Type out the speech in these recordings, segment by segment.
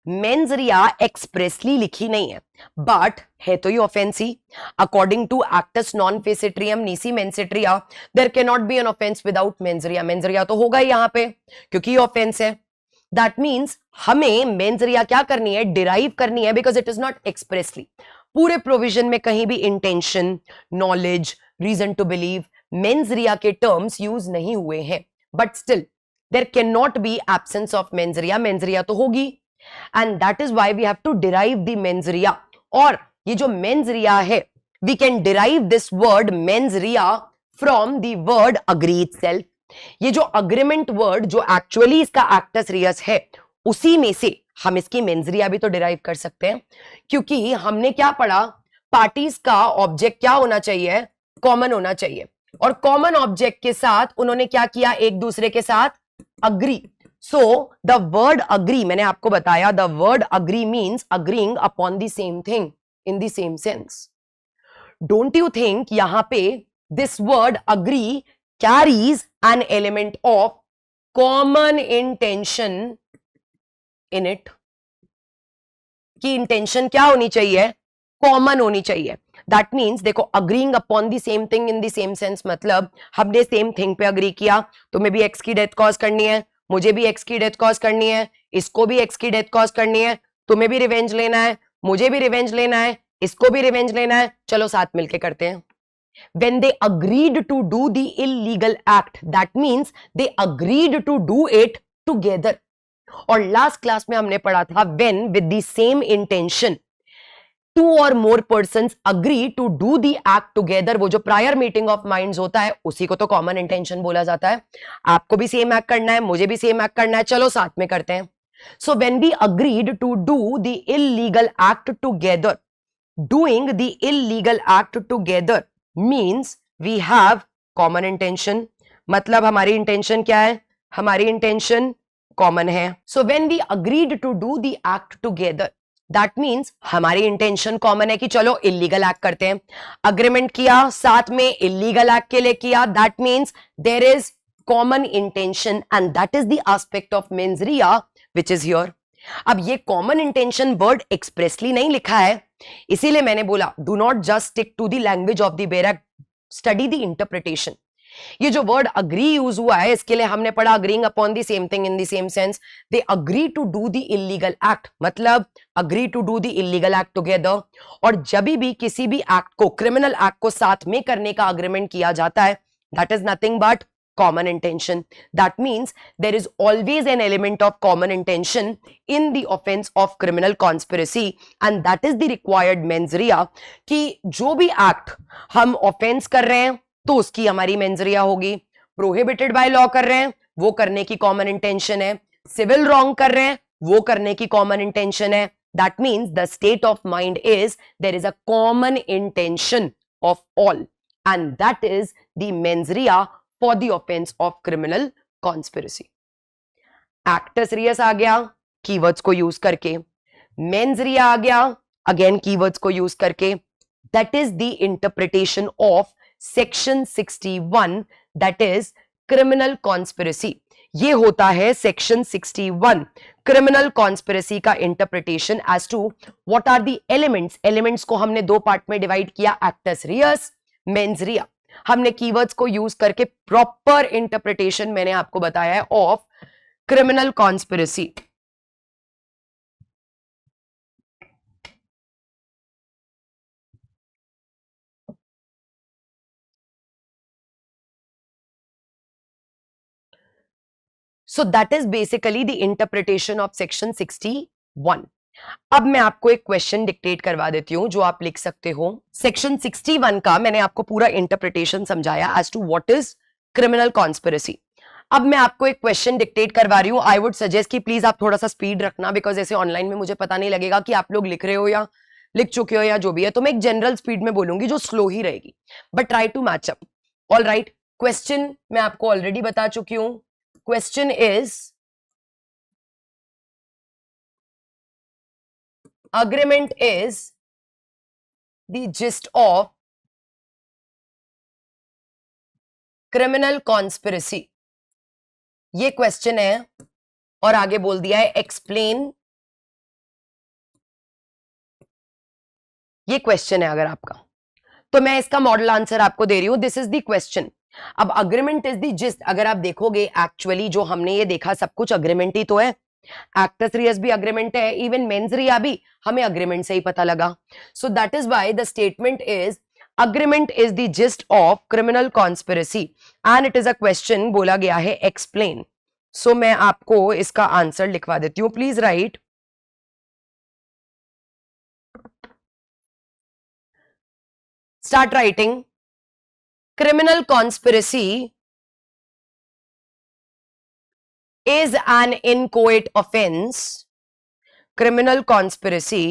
Mains रिया expressly लिखी नहीं है, बट है तो ये ऑफेंस ही। According to actus non facit reum nisi mens sit rea there can not be an offence without mens rea. Mens rea तो होगा ही यहां पे क्योंकि ये ऑफेंस है। दैट मीन्स हमें मेंस रिया क्या करनी है, डिराइव करनी है, because it is not expressly. पूरे प्रोविजन में कहीं भी intention, knowledge, reason to believe mens rea के टर्म्स यूज नहीं हुए हैं, but still there can not be absence of mens rea. Mens rea तो होगी, and that is why we have to derive the mens rea. और ये जो mens rea है, we can derive this word mens rea from the word agree itself. ये जो agreement word जो actually इसका एक्टस रियस है, उसी में से हम इसकी मेंस रिया भी तो डिराइव कर सकते हैं, क्योंकि हमने क्या पढ़ा, पार्टीज का ऑब्जेक्ट क्या होना चाहिए, कॉमन होना चाहिए। और कॉमन ऑब्जेक्ट के साथ उन्होंने क्या किया, एक दूसरे के साथ agree. So the word agree, मैंने आपको बताया, the word agree means agreeing upon the same thing in the same sense. Don't you think यहां पे this word agree carries an element of common intention in it? कि intention क्या होनी चाहिए, common होनी चाहिए। दैट मीन्स देखो, agreeing upon the same thing in the same sense मतलब हमने सेम थिंग पे अग्री किया, तुम्हें भी एक्स की डेथ कॉज करनी है, मुझे भी एक्स की डेथ कॉज करनी है, इसको भी एक्स की डेथ कॉज करनी है, तुम्हें भी रिवेंज लेना है, मुझे भी रिवेंज लेना है, इसको भी रिवेंज लेना है, चलो साथ मिलके करते हैं। When they agreed to do the illegal act, that means they agreed to do it together. और लास्ट क्लास में हमने पढ़ा था when with the same intention two or more persons agree to do the act together, वो जो prior meeting of minds होता है उसी को तो कॉमन इंटेंशन बोला जाता है। आपको भी सेम एक्ट करना है, मुझे भी सेम एक्ट करना है, चलो साथ में करते हैं। So when we agreed to do the illegal act together, doing the illegal act together means we have common intention। मतलब हमारी इंटेंशन क्या है, हमारी इंटेंशन कॉमन है। So when we agreed to do the act together, that means हमारी intention common है कि चलो इलीगल एक्ट करते हैं। अग्रीमेंट किया, साथ में इलीगल एक्ट के लिए किया, that means there is common intention and that is the aspect of mens rea which is here। अब ये कॉमन इंटेंशन वर्ड एक्सप्रेसली नहीं लिखा है, इसीलिए मैंने बोला do not just stick to the language of the bare act, study the interpretation. ये जो वर्ड अग्री यूज हुआ है, इसके लिए हमने पढ़ा agreeing upon the same thing in the same sense. They agree to do the illegal act, मतलब agree to do the illegal act together. और जब भी किसी भी एक्ट को, क्रिमिनल एक्ट को साथ में करने का अग्रीमेंट किया जाता है, that is nothing but common intention। That means there is always an element of common intention in the offense of criminal conspiracy and that is the required mens rea। कि जो भी एक्ट हम offence कर रहे हैं तो उसकी हमारी मेंस रिया होगी। प्रोहिबिटेड बाय लॉ कर रहे हैं, वो करने की कॉमन इंटेंशन है। सिविल रॉन्ग कर रहे हैं, वो करने की कॉमन इंटेंशन है। That means the state of mind is there is a common intention of all and that is the mens rea for the offense of criminal conspiracy। actus reus आ गया keywords को use करके, mens rea आ गया again keywords को use करके। that is the interpretation of section 61, that is criminal conspiracy। ये होता है section 61 criminal conspiracy का interpretation as to what are the elements। elements को हमने दो पार्ट में डिवाइड किया, actus reus, mens rea। हमने कीवर्ड्स को यूज करके प्रॉपर इंटरप्रिटेशन मैंने आपको बताया है of criminal conspiracy. So that is basically the interpretation of section 61। अब मैं आपको एक क्वेश्चन डिक्टेट करवा देती हूं जो आप लिख सकते हो। सेक्शन 61 का मैंने आपको पूरा इंटरप्रिटेशन समझाया as to what is criminal conspiracy. अब मैं आपको एक क्वेश्चन डिक्टेट करवा रही हूं। आई वुड सजेस्ट कि प्लीज आप थोड़ा सा स्पीड रखना, बिकॉज ऐसे ऑनलाइन में मुझे पता नहीं लगेगा कि आप लोग लिख रहे हो या लिख चुके हो या जो भी है, तो मैं एक जनरल स्पीड में बोलूंगी जो स्लो ही रहेगी, but try to match up. All right, question मैं आपको ऑलरेडी बता चुकी हूं। Question is agreement is the gist of criminal conspiracy। ये क्वेश्चन है और आगे बोल दिया है एक्सप्लेन ये क्वेश्चन है अगर आपका, तो मैं इसका मॉडल आंसर आपको दे रही हूं, दिस इज द क्वेश्चन। अब अग्रीमेंट इज द जिस्ट, अगर आप देखोगे एक्चुअली जो हमने ये देखा सब कुछ अग्रीमेंट ही तो है। एक्टस रियस भी अग्रीमेंट है, इवन मेंस रिया भी हमें अग्रीमेंट से ही पता लगा। सो that is why the statement is agreement is the gist of criminal conspiracy and it is a question, बोला गया है एक्सप्लेन। सो मैं आपको इसका आंसर लिखवा देती हूं, please right. Start writing. criminal conspiracy is an inchoate offense. Criminal conspiracy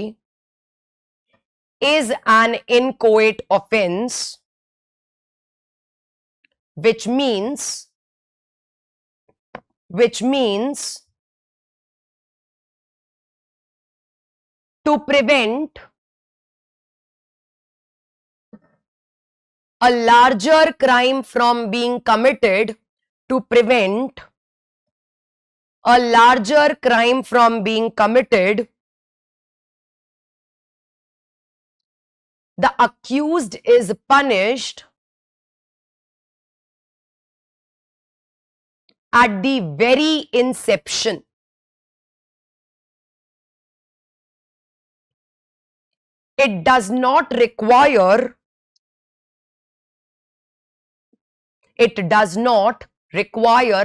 is an inchoate offense, which means to prevent a larger crime from being committed, to prevent a larger crime from being committed, the accused is punished at the very inception. It does not require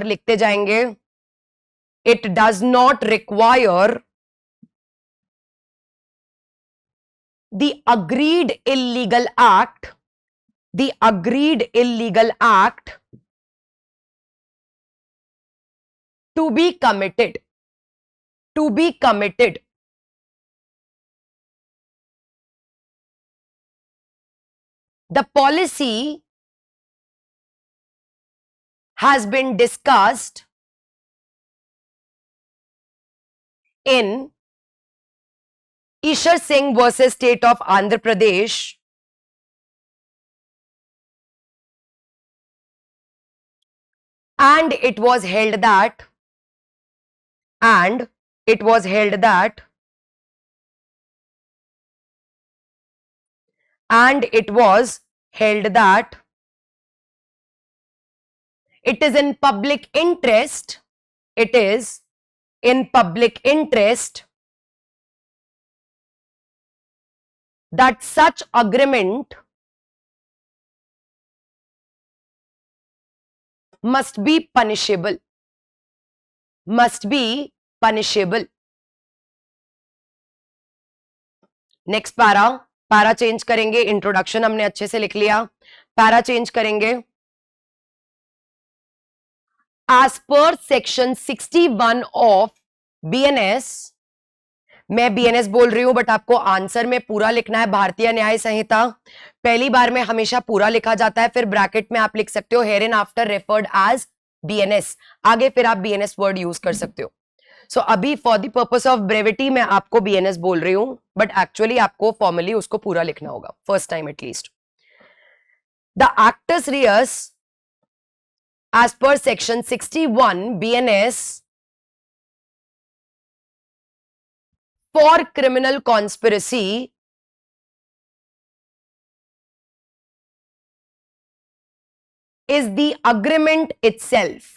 लिखते जाएंगे, it does not require the agreed illegal act to be committed. The policy has been discussed in Ishar Singh versus State of Andhra Pradesh, and it was held that it is in public interest, that such agreement must be punishable. Next para change करेंगे, introduction हमने अच्छे से लिख लिया, para change करेंगे। As per section 61 of BNS, मैं BNS बोल रही हूं बट आपको आंसर में पूरा लिखना है, भारतीय न्याय संहिता पहली बार में हमेशा पूरा लिखा जाता है, फिर ब्रैकेट में आप लिख सकते हो hereinafter referred as BNS, आगे फिर आप बीएनएस वर्ड यूज कर सकते हो। सो अभी for the purpose of brevity मैं आपको बीएनएस बोल रही हूं, बट एक्चुअली आपको फॉर्मली उसको पूरा लिखना होगा first time at least. The actus reus as per section 61 BNS for criminal conspiracy is the agreement itself.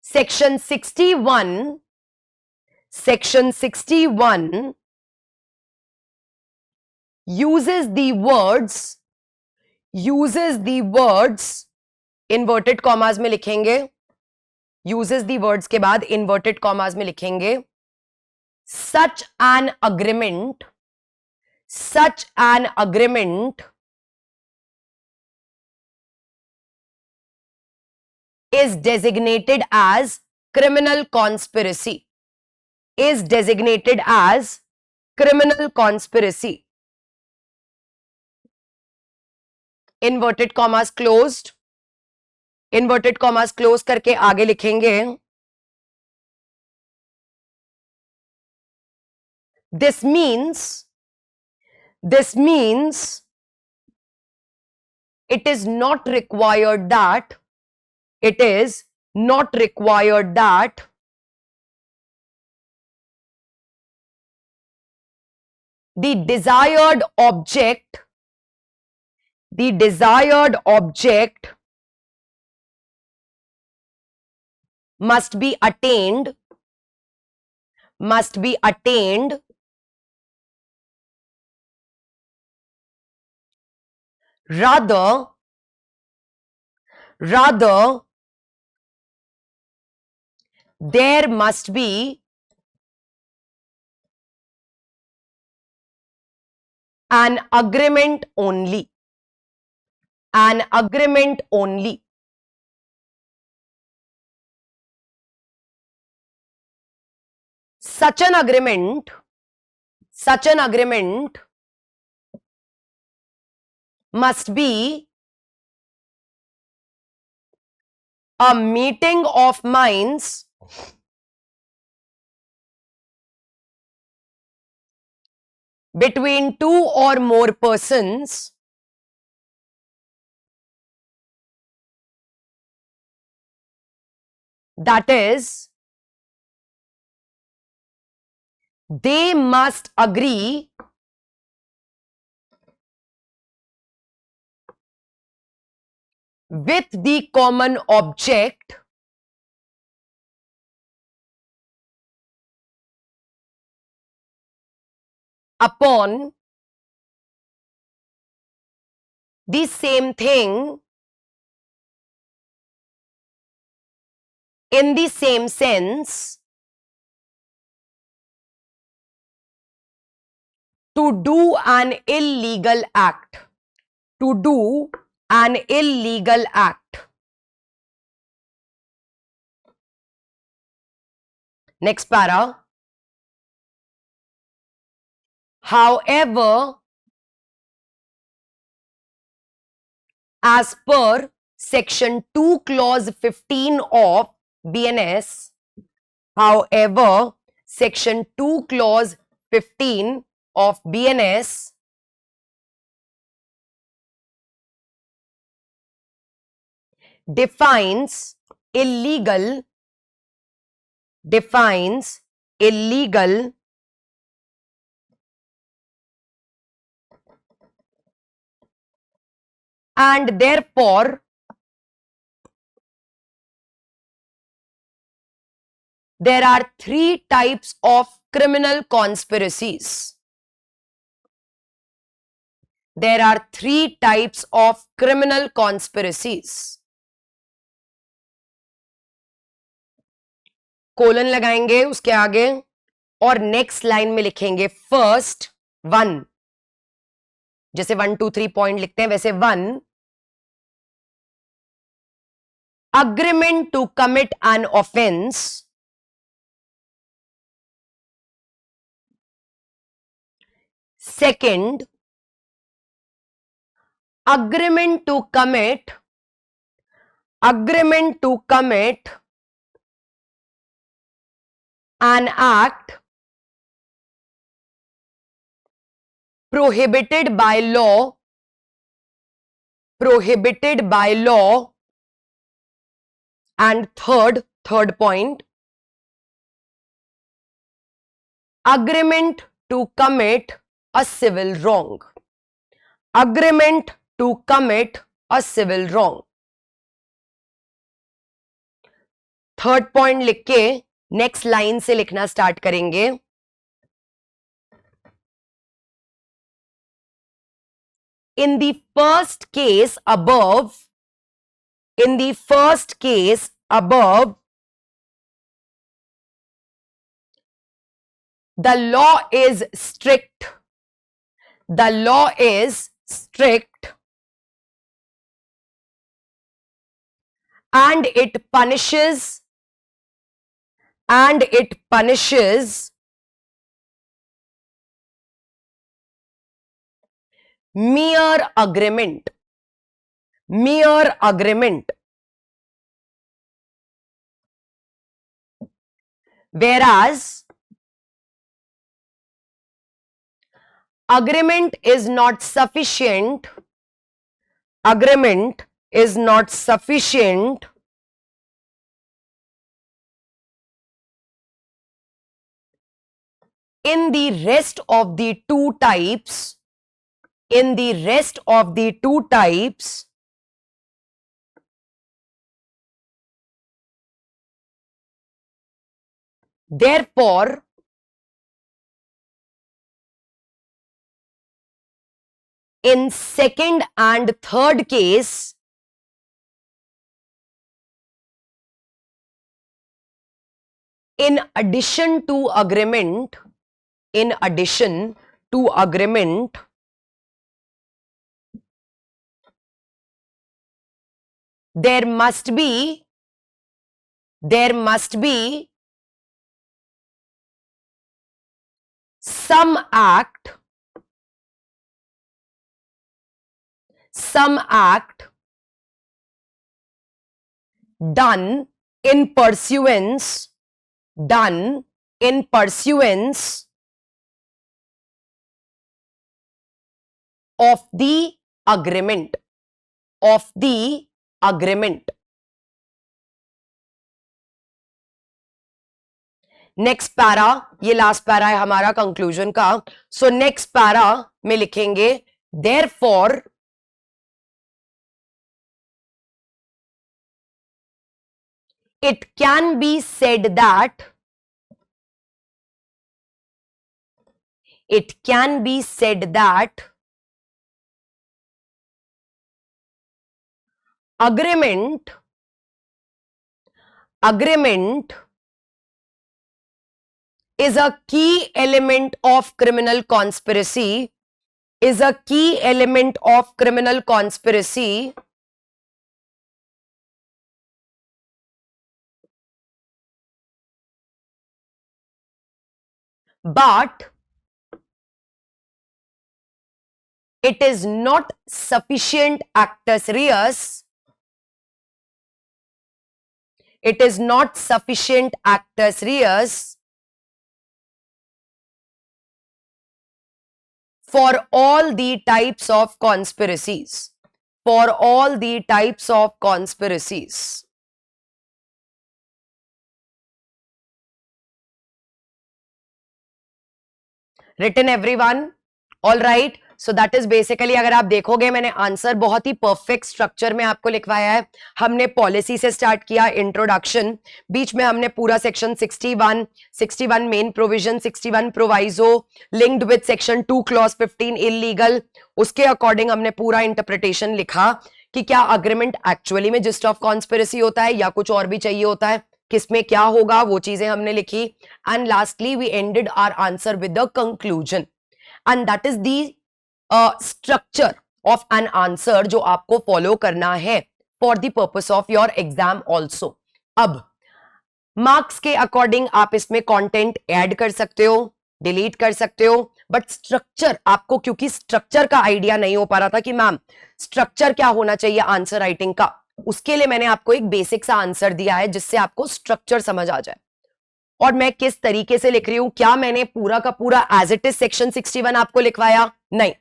Section 61 uses the words inverted commas में लिखेंगे, uses the words के बाद inverted commas में लिखेंगे such an agreement is designated as criminal conspiracy. Inverted commas closed, close करके आगे लिखेंगे this means it is not required that it is not required that the desired object must be attained rather there must be an agreement only. Such an agreement must be a meeting of minds between two or more persons that is, they must agree with the common object upon the same thing in the same sense to do an illegal act. Next para. However, as per section 2 clause 15 of BNS, however, section 2 clause 15 of BNS defines illegal and therefore there are three types of criminal conspiracies. Colon लगाएंगे उसके आगे और next line में लिखेंगे first 1, जैसे 1 2 3 point लिखते हैं वैसे 1, agreement to commit an offense, second, agreement to commit an act prohibited by law, and third point, agreement to commit a civil wrong. Third point लिख के नेक्स्ट लाइन से लिखना स्टार्ट करेंगे. In the first case above, the law is strict and it punishes mere agreement. Whereas agreement is not sufficient in the rest of the two types, in the rest of the two types, therefore, in second and third case, in addition to agreement, in addition to agreement, there must be some act done in pursuance of the agreement, next para, ये last para है हमारा conclusion का. So next para में लिखेंगे therefore it can be said that agreement is a key element of criminal conspiracy, but it is not sufficient actus reus, for all the types of conspiracies, written everyone? All right. So that is basically, अगर आप देखोगे मैंने answer बहुत ही perfect structure में आपको लिखवाया है. हमने पॉलिसी से स्टार्ट किया, इंट्रोडक्शन, बीच में हमने पूरा section 61 main provision, 61 proviso linked with section 2 clause 15 illegal. उसके अकॉर्डिंग हमने पूरा इंटरप्रिटेशन लिखा कि क्या अग्रीमेंट एक्चुअली में जिस्ट ऑफ कॉन्स्पिरेसी होता है या कुछ और भी चाहिए होता है, किसमें क्या होगा, वो चीजें हमने लिखी. And lastly we ended our answer with the conclusion, and that is the structure of an answer जो आपको फॉलो करना है for the purpose of your exam also. अब मार्क्स के अकॉर्डिंग आप इसमें कंटेंट ऐड कर सकते हो, डिलीट कर सकते हो, बट स्ट्रक्चर आपको, क्योंकि स्ट्रक्चर का आइडिया नहीं हो पा रहा था कि मैम स्ट्रक्चर क्या होना चाहिए आंसर राइटिंग का, उसके लिए मैंने आपको एक बेसिक सा आंसर दिया है जिससे आपको स्ट्रक्चर समझ आ जाए. और मैं किस तरीके से लिख रही हूं, क्या मैंने पूरा का पूरा एज इट इज सेक्शन 61 आपको लिखवाया? नहीं,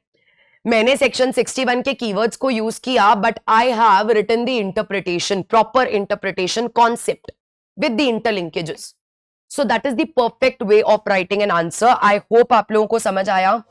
मैंने सेक्शन 61 के कीवर्ड्स को यूज किया, but I have written the interpretation, proper interpretation concept with the interlinkages. So that is the perfect way of writing an answer. I hope आप लोगों को समझ आया.